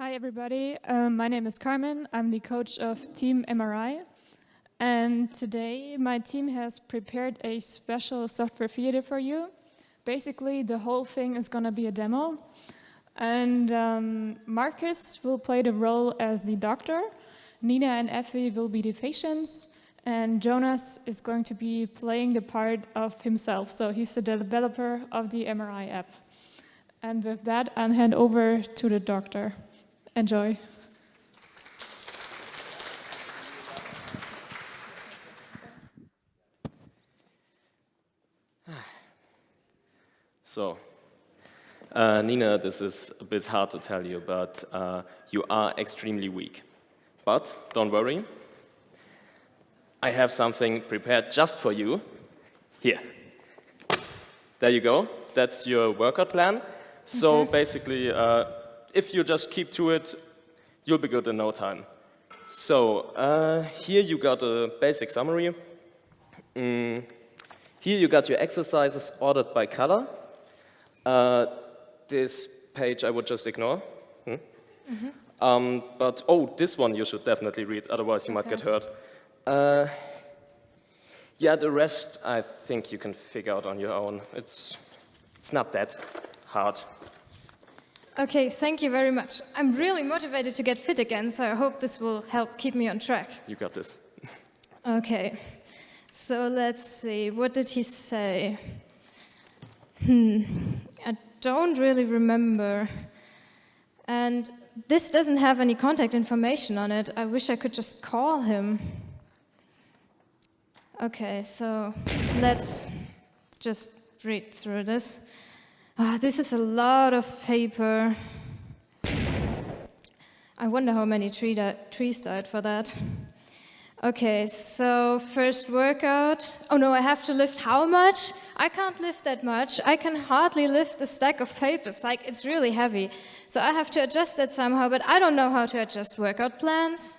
Hi everybody, my name is Carmen. I'm the coach of Team MRI, and today my team has prepared a special software theater for you. Basically, the whole thing is going to be a demo, and Marcus will play the role as the doctor, Nina and Effie will be the patients, and Jonas is going to be playing the part of himself, so he's the developer of the MRI app. And with that, I'll hand over to the doctor. Enjoy. So, Nina, this is a bit hard to tell you, but you are extremely weak. But don't worry, I have something prepared just for you. Here. There you go. That's your workout plan. So basically, if you just keep to it, you'll be good in no time. So here you got a basic summary. Here you got your exercises ordered by color. This page I would just ignore. But this one you should definitely read, otherwise you might get hurt. Yeah, the rest I think you can figure out on your own. It's not that hard. Okay, thank you very much. I'm really motivated to get fit again, so I hope this will help keep me on track. You got this. Okay, so let's see, what did he say? I don't really remember. And this doesn't have any contact information on it. I wish I could just call him. Okay, so let's just read through this. This is a lot of paper. I wonder how many trees died for that. Okay, so first workout. Oh no, I have to lift how much? I can't lift that much. I can hardly lift a stack of papers, like it's really heavy. So I have to adjust that somehow, but I don't know how to adjust workout plans.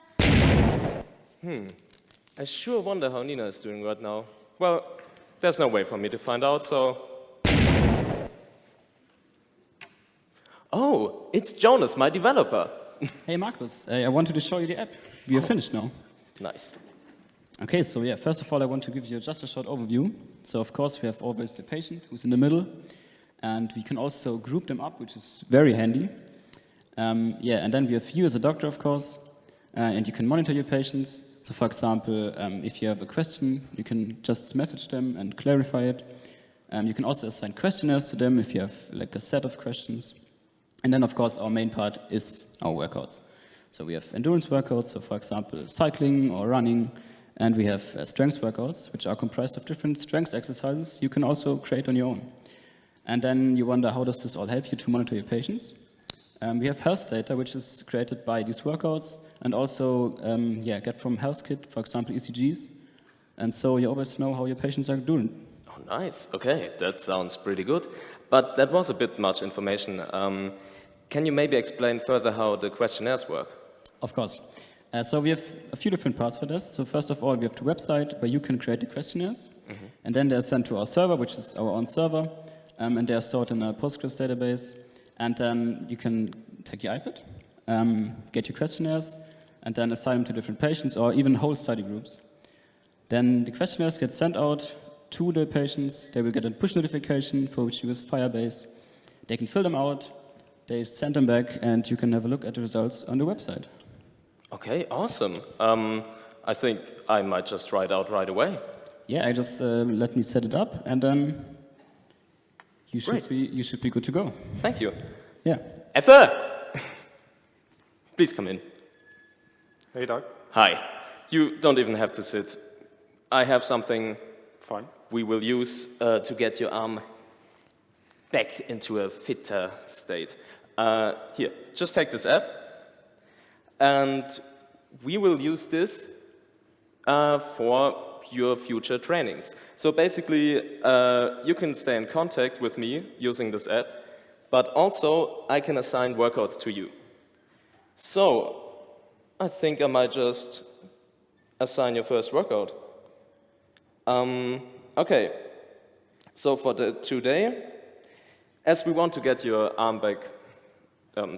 I sure wonder how Nina is doing right now. Well, there's no way for me to find out, so... Oh, it's Jonas, my developer. Hey Markus, I wanted to show you the app. We are finished now. Nice. Okay, so yeah, first of all I want to give you just a short overview. So of course we have always the patient who's in the middle, and we can also group them up, which is very handy. And then we have you as a doctor, of course, and you can monitor your patients. So for example, if you have a question, you can just message them and clarify it. You can also assign questionnaires to them if you have like a set of questions. And then, of course, our main part is our workouts. So we have endurance workouts, so for example, cycling or running, and we have strength workouts, which are comprised of different strength exercises you can also create on your own. And then you wonder, how does this all help you to monitor your patients? We have health data, which is created by these workouts, and also get from health kit, for example, ECGs. And so you always know how your patients are doing. Oh, nice. Okay, that sounds pretty good. But that was a bit much information. Can you maybe explain further how the questionnaires work? Of course. So we have a few different parts for this. So first of all, we have the website where you can create the questionnaires. And then they're sent to our server, which is our own server. And they are stored in a Postgres database. And then you can take your iPad, get your questionnaires, and then assign them to different patients or even whole study groups. Then the questionnaires get sent out to the patients. They will get a push notification for which you use Firebase. They can fill them out. They send them back, and you can have a look at the results on the website. Okay, awesome. I think I might just try it out right away. Yeah, I just let me set it up, and then you should be good to go. Thank you. Yeah. Effe! Please come in. Hey, Doc. Hi. You don't even have to sit. I have something Fine. we will use to get your arm back into a fitter state. Here, just take this app, and we will use this for your future trainings. So basically, you can stay in contact with me using this app, but also I can assign workouts to you. So I think I might just assign your first workout. Okay, so for today, as we want to get your arm back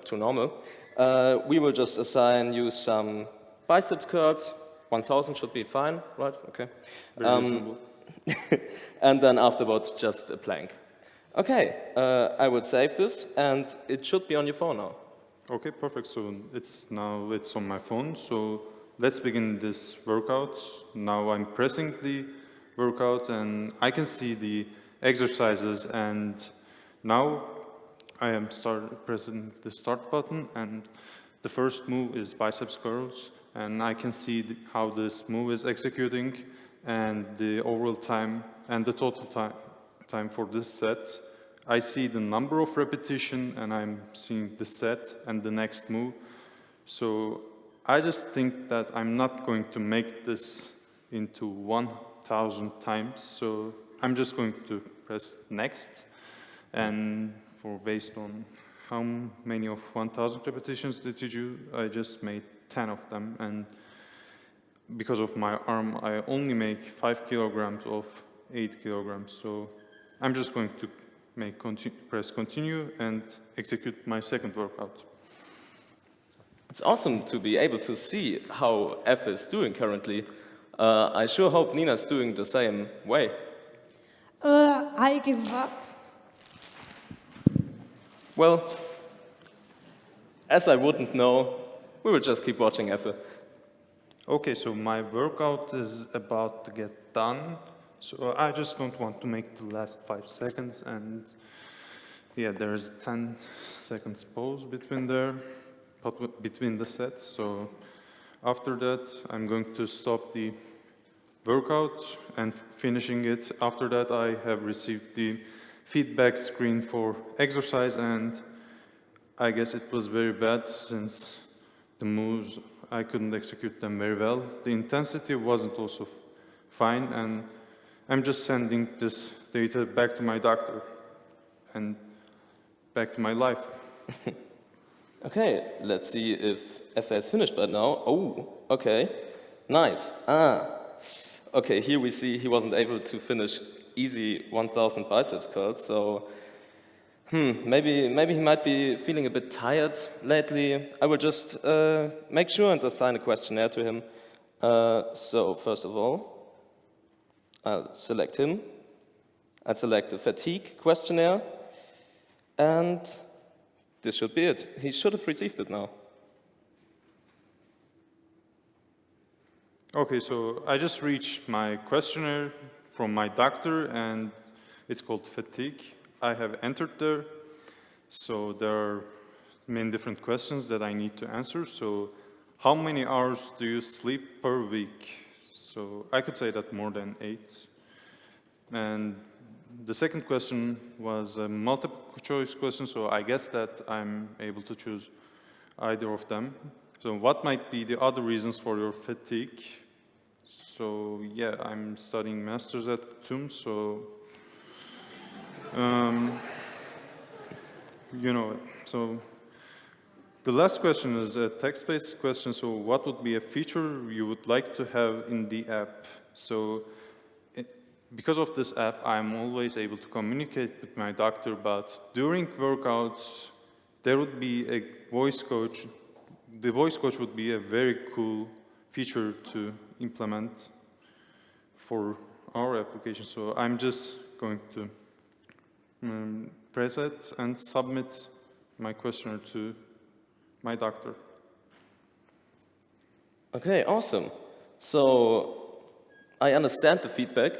to normal, We will just assign you some biceps curls. 1,000 should be fine, right? Okay. Very reasonable. And then afterwards, just a plank. Okay, I will save this, and it should be on your phone now. Okay, perfect. So it's on my phone. So let's begin this workout. Now I'm pressing the workout, and I can see the exercises. And now I am pressing the start button, and the first move is biceps curls, and I can see how this move is executing, and the overall time and the total time for this set. I see the number of repetition, and I'm seeing the set and the next move. So I just think that I'm not going to make this into 1,000 times. So I'm just going to press next, and based on how many of 1,000 repetitions did you do, I just made 10 of them. And because of my arm, I only make 5 kilograms of 8 kilograms. So I'm just going to press continue and execute my second workout. It's awesome to be able to see how F is doing currently. I sure hope Nina's doing the same way. I give up. Well, as I wouldn't know, we will just keep watching Effe. Okay, so my workout is about to get done. So I just don't want to make the last 5 seconds, and yeah, there's 10 seconds pause between the sets. So after that, I'm going to stop the workout and finishing it. After that, I have received the feedback screen for exercise, and I guess it was very bad since the moves, I couldn't execute them very well. The intensity wasn't also fine, and I'm just sending this data back to my doctor and back to my life. Okay, let's see if Effe has finished by now. Oh, okay, nice. Okay, here we see he wasn't able to finish easy 1,000 biceps curls, so maybe he might be feeling a bit tired lately. I will just make sure and assign a questionnaire to him. So first of all, I'll select him. I'll select the fatigue questionnaire, and this should be it. He should have received it now. Okay, so I just reached my questionnaire from my doctor, and it's called fatigue. I have entered there. So there are many different questions that I need to answer. So how many hours do you sleep per week? So I could say that more than 8. And the second question was a multiple choice question, so I guess that I'm able to choose either of them. So what might be the other reasons for your fatigue? So yeah, I'm studying masters at TUM, so so the last question is a text-based question. So what would be a feature you would like to have in the app? So because of this app, I'm always able to communicate with my doctor, but during workouts, there would be a voice coach. The voice coach would be a very cool feature to implement for our application. So I'm just going to press it and submit my questionnaire to my doctor. Okay, awesome. So I understand the feedback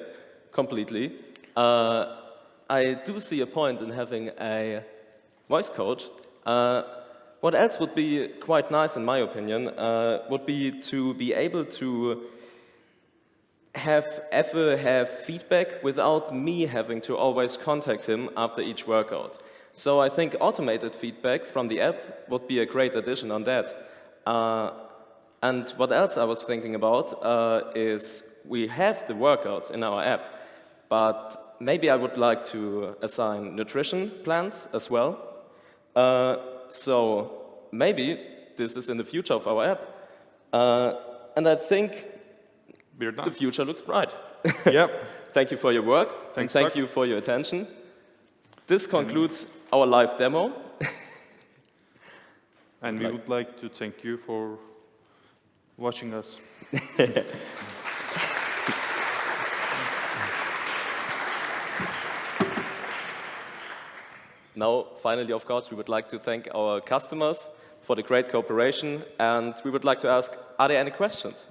completely. I do see a point in having a voice coach. What else would be quite nice, in my opinion, would be to be able to have feedback without me having to always contact him after each workout. So I think automated feedback from the app would be a great addition on that. And what else I was thinking about is we have the workouts in our app, but maybe I would like to assign nutrition plans as well. So maybe this is in the future of our app. And I think the future looks bright. Yep. Thank you for your work. Thanks, and thank Doug. you for your attention. This concludes our live demo. And we would like to thank you for watching us. Now, finally, of course, we would like to thank our customers for the great cooperation, and we would like to ask, are there any questions?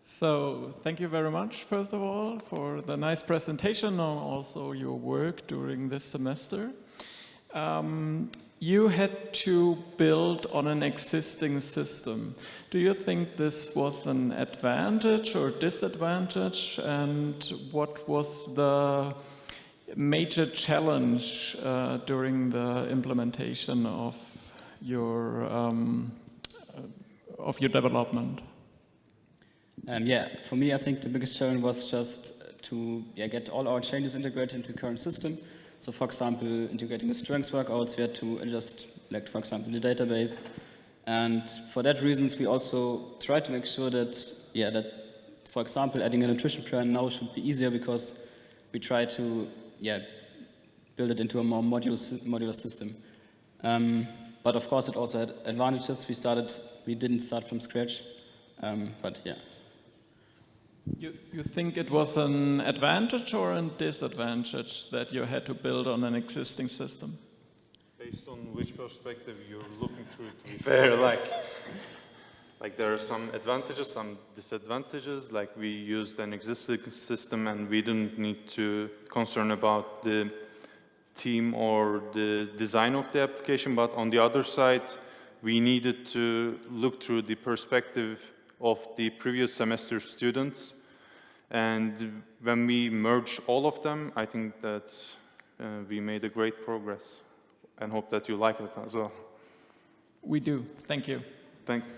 So, thank you very much, first of all, for the nice presentation and also your work during this semester. You had to build on an existing system. Do you think this was an advantage or disadvantage? And what was the major challenge during the implementation of your development? Yeah, for me, I think the biggest challenge was just to get all our changes integrated into the current system. So, for example, integrating the strengths workouts, we had to adjust, like, for example, the database. And for that reasons, we also tried to make sure that, for example, adding a nutrition plan now should be easier because we try to, build it into a more modular system. But of course, it also had advantages. We didn't start from scratch, but yeah. You think it was an advantage or a disadvantage that you had to build on an existing system? Based on which perspective you're looking through it, to be fair, like there are some advantages, some disadvantages, like we used an existing system and we didn't need to concern about the team or the design of the application, but on the other side, we needed to look through the perspective of the previous semester students, and when we merged all of them, I think that we made a great progress, and hope that you like it as well. We do. Thank you. Thank you.